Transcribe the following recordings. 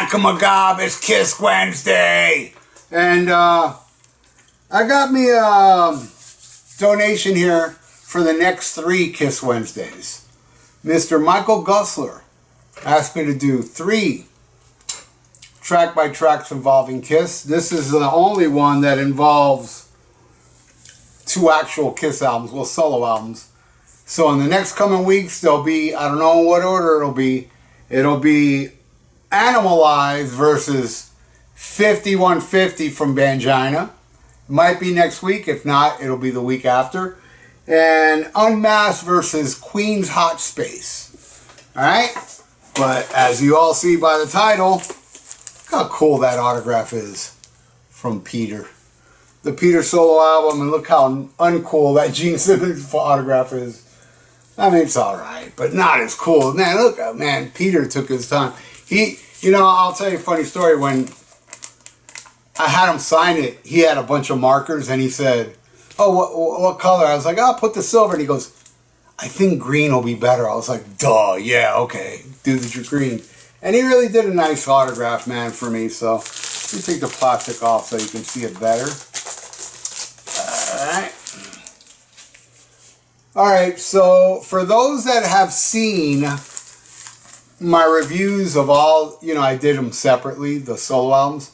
Whack-a-magob, it's Kiss Wednesday. And I got me a donation here for the next 3 Kiss Wednesdays. Mr. Michael Gussler asked me to do 3 track-by-tracks involving Kiss. This is the only one that involves 2 actual Kiss albums, well, solo albums. So in the next coming weeks, there'll be, I don't know what order it'll be. It'll be Animalized versus 5150 from Bangina. Might be next week. If not, it'll be the week after. And Unmasked versus Queen's Hot Space. Alright? But as you all see by the title, look how cool that autograph is from Peter. The Peter solo album, and look how uncool that Gene Simmons autograph is. I mean, it's alright, but not as cool. Man, look, man, Peter took his time. I'll tell you a funny story. When I had him sign it, he had a bunch of markers, and he said, oh, what color? I was like, I'll put the silver. And he goes, I think green will be better. I was like, duh, yeah, okay, do the green. And he really did a nice autograph, man, for me. So let me take the plastic off so you can see it better. Alright. Alright, so for those that have seen my reviews of all, I did them separately, the solo albums.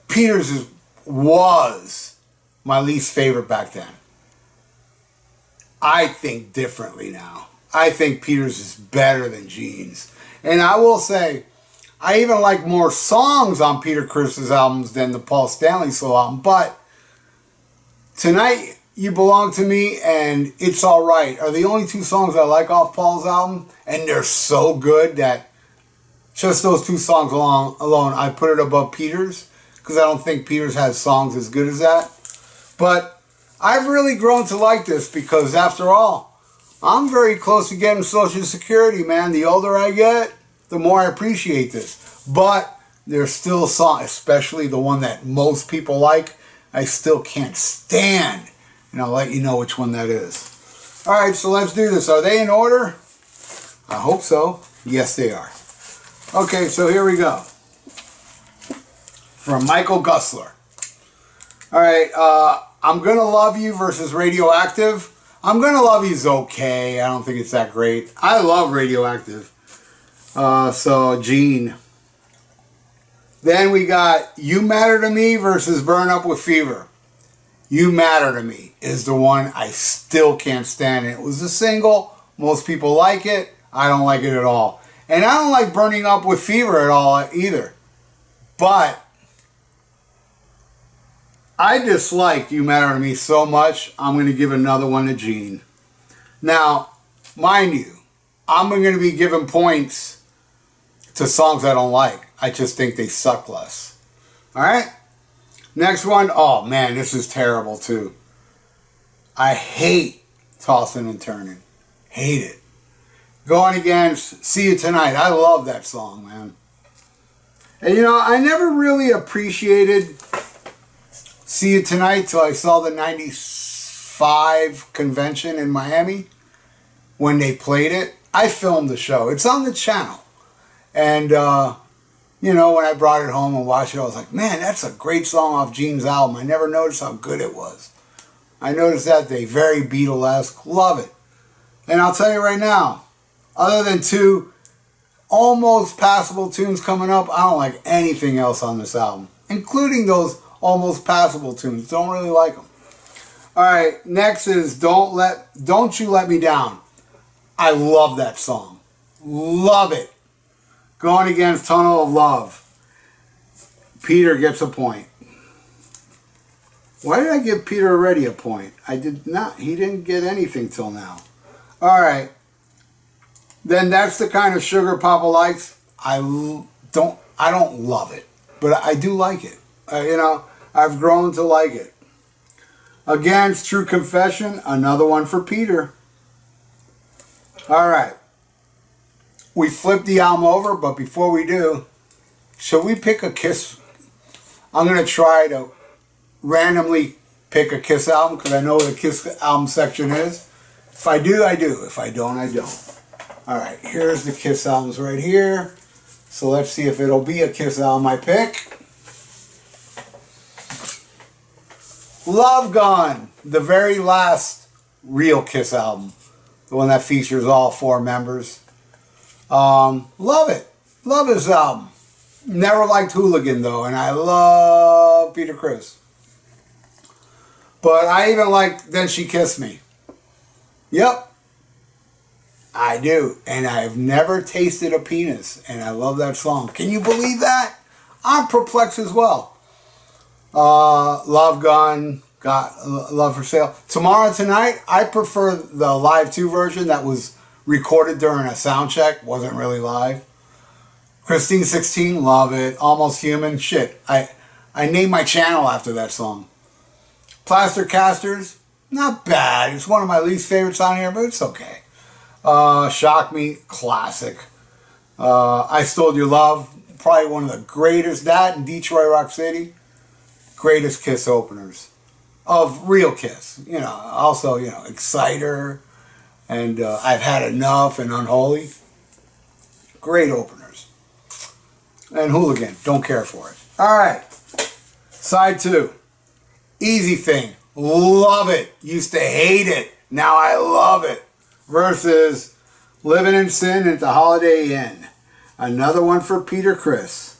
Peter's was my least favorite back then. I think differently now. I think Peter's is better than Gene's. And I will say, I even like more songs on Peter Criss's albums than the Paul Stanley solo album. But Tonight You Belong to Me and It's Alright are the only 2 songs I like off Paul's album. And they're so good that just those 2 songs alone, I put it above Peter's. Because I don't think Peter's has songs as good as that. But I've really grown to like this because, after all, I'm very close to getting Social Security, man. The older I get, the more I appreciate this. But there's still songs, especially the one that most people like, I still can't stand. And I'll let you know which one that is. Alright, so let's do this. Are they in order? I hope so. Yes, they are. Okay, so here we go. From Michael Gussler. Alright, I'm Gonna Love You versus Radioactive. I'm Gonna Love You's okay. I don't think it's that great. I love Radioactive. So, Gene. Then we got You Matter to Me versus Burn Up with Fever. You Matter to Me is the one I still can't stand. It was a single. Most people like it. I don't like it at all. And I don't like Burning Up with Fever at all either. But I dislike You Matter to Me so much, I'm going to give another one to Gene. Now, mind you, I'm going to be giving points to songs I don't like. I just think they suck less. Alright? Next one. Oh, man, this is terrible, too. I hate Tossing and Turning. Hate it. Going against See You Tonight. I love that song, man. And, I never really appreciated See You Tonight till I saw the 95 convention in Miami when they played it. I filmed the show. It's on the channel. And, when I brought it home and watched it, I was like, man, that's a great song off Gene's album. I never noticed how good it was. I noticed that day. Very Beatlesque. Love it. And I'll tell you right now, other than 2 almost passable tunes coming up, I don't like anything else on this album, including those almost passable tunes. Don't really like them. Alright, next is Don't You Let Me Down. I love that song. Love it. Going against Tunnel of Love. Peter gets a point. Why did I give Peter already a point? I did not. He didn't get anything till now. Alright. Then That's the Kind of Sugar Papa Likes. I don't love it. But I do like it. I've grown to like it. Against True Confession, another one for Peter. Alright. We flipped the album over, but before we do, should we pick a Kiss? I'm going to try to randomly pick a Kiss album, because I know what the Kiss album section is. If I do, I do. If I don't, I don't. Alright, here's the Kiss albums right here. So let's see if it'll be a Kiss album I pick. Love Gun, the very last real Kiss album. The one that features all 4 members. Love it. Love this album. Never liked Hooligan though, and I love Peter Criss. But I even like Then She Kissed Me. Yep. I do. And I've never tasted a penis. And I love that song. Can you believe that? I'm perplexed as well. Love Gun. Got Love for Sale. Tomorrow Tonight, I prefer the Live 2 version that was recorded during a sound check. Wasn't really live. Christine 16, love it. Almost Human. Shit. I named my channel after that song. Plaster Casters, not bad. It's one of my least favorites on here, but it's okay. Shock Me, classic. I Stole Your Love, probably one of the greatest. That and Detroit Rock City, greatest Kiss openers of real Kiss. You know, also, you know, Exciter and I've Had Enough and Unholy. Great openers. And Hooligan, don't care for it. All right, side 2. Easy Thing, love it. Used to hate it, now I love it. Versus Living in Sin at the Holiday Inn. Another one for Peter Criss.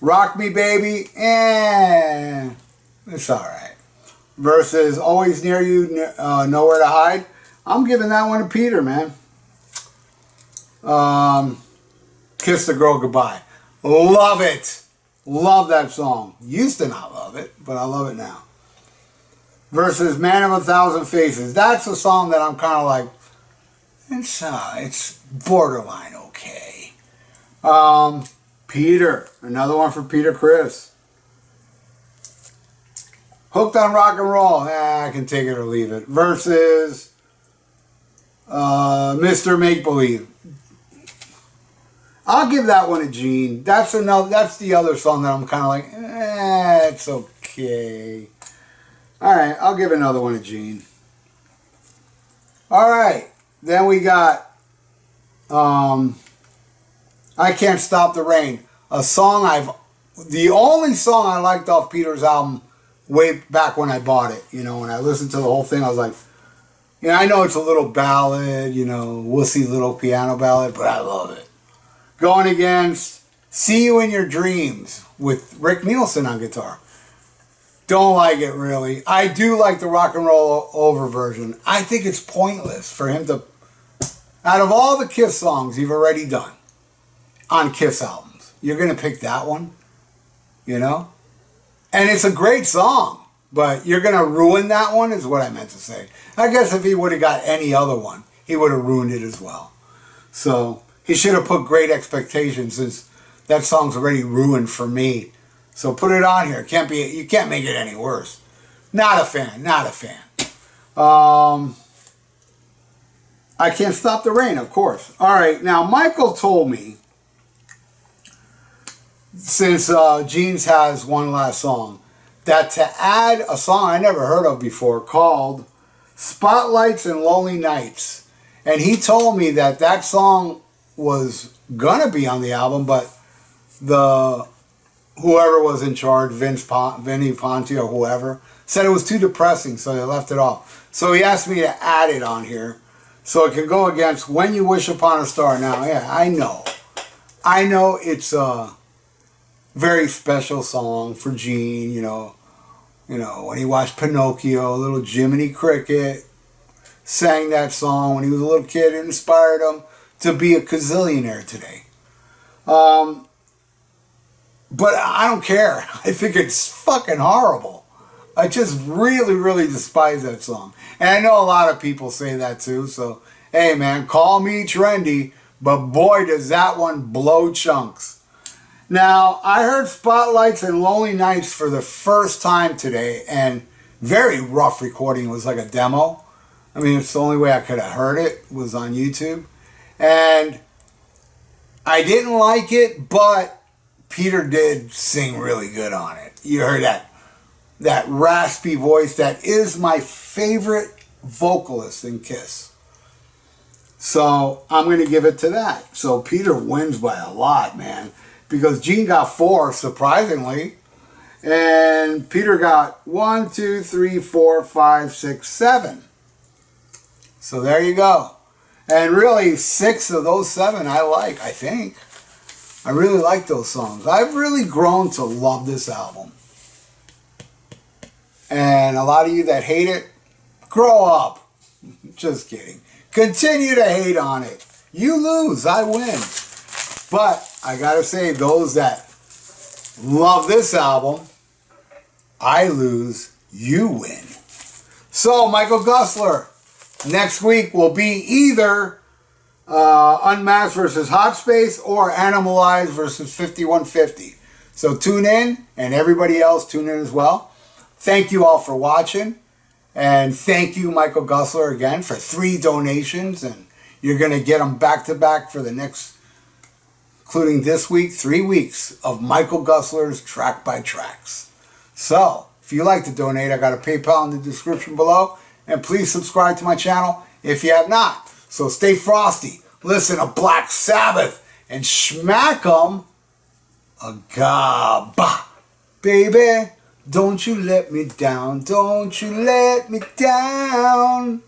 Rock Me Baby, it's alright. Versus Always Near You, Nowhere to Hide. I'm giving that one to Peter, man. Kiss the Girl Goodbye. Love it. Love that song. Used to not love it, but I love it now. Versus Man of a Thousand Faces. That's a song that I'm kind of like, it's borderline okay. Peter. Another one for Peter Criss. Hooked on Rock and Roll. I can take it or leave it. Versus Mr. Make Believe. I'll give that one to Gene. That's the other song that I'm kind of like, it's okay. All right, I'll give another one to Gene. All right, then we got I Can't Stop the Rain. A song the only song I liked off Peter's album way back when I bought it. You know, when I listened to the whole thing, I was like, yeah, I know it's a little ballad, you know, wussy little piano ballad, but I love it. Going against See You in Your Dreams with Rick Nielsen on guitar. Don't like it really. I do like the Rock and Roll Over version. I think it's pointless for him to, out of all the Kiss songs you've already done on Kiss albums, you're going to pick that one, you know? And it's a great song, but you're going to ruin that one is what I meant to say. I guess if he would have got any other one, he would have ruined it as well. So he should have put Great Expectations, since that song's already ruined for me. So put it on here. You can't make it any worse. Not a fan. Not a fan. I Can't Stop the Rain, of course. All right. Now, Michael told me, since Gene's has one last song, that to add a song I never heard of before called Spotlights and Lonely Nights. And he told me that that song was gonna be on the album, but whoever was in charge, Vinny Ponte or whoever, said it was too depressing, so they left it off. So he asked me to add it on here so it can go against When You Wish Upon a Star. Now, yeah, I know it's a very special song for Gene, you know, when he watched Pinocchio, little Jiminy Cricket sang that song when he was a little kid. It inspired him to be a gazillionaire today. But I don't care. I think it's fucking horrible. I just really, really despise that song. And I know a lot of people say that too. So, hey man, call me trendy, but boy does that one blow chunks. Now, I heard Spotlights and Lonely Nights for the first time today, and very rough recording. It was like a demo. I mean, it's the only way I could have heard it was on YouTube. And I didn't like it, but Peter did sing really good on it. You heard that raspy voice that is my favorite vocalist in Kiss. So I'm going to give it to that. So Peter wins by a lot, man. Because Gene got 4, surprisingly. And Peter got 1, 2, 3, 4, 5, 6, 7. So there you go. And really, 6 of those 7 I like, I think. I really like those songs. I've really grown to love this album. And a lot of you that hate it, grow up. Just kidding. Continue to hate on it. You lose, I win. But I gotta say, those that love this album, I lose, you win. So, Michael Gussler, next week will be either Unmasked versus Hot Space or Animalized versus 5150. So tune in, and everybody else tune in as well. Thank you all for watching. And thank you, Michael Gussler, again, for 3 donations. And you're going to get them back-to-back for the next, including this week, 3 weeks of Michael Gussler's Track by Tracks. So, if you like to donate, I got a PayPal in the description below. And please subscribe to my channel if you have not. So stay frosty, listen to Black Sabbath, and smack 'em a gaba. Baby, don't you let me down, don't you let me down.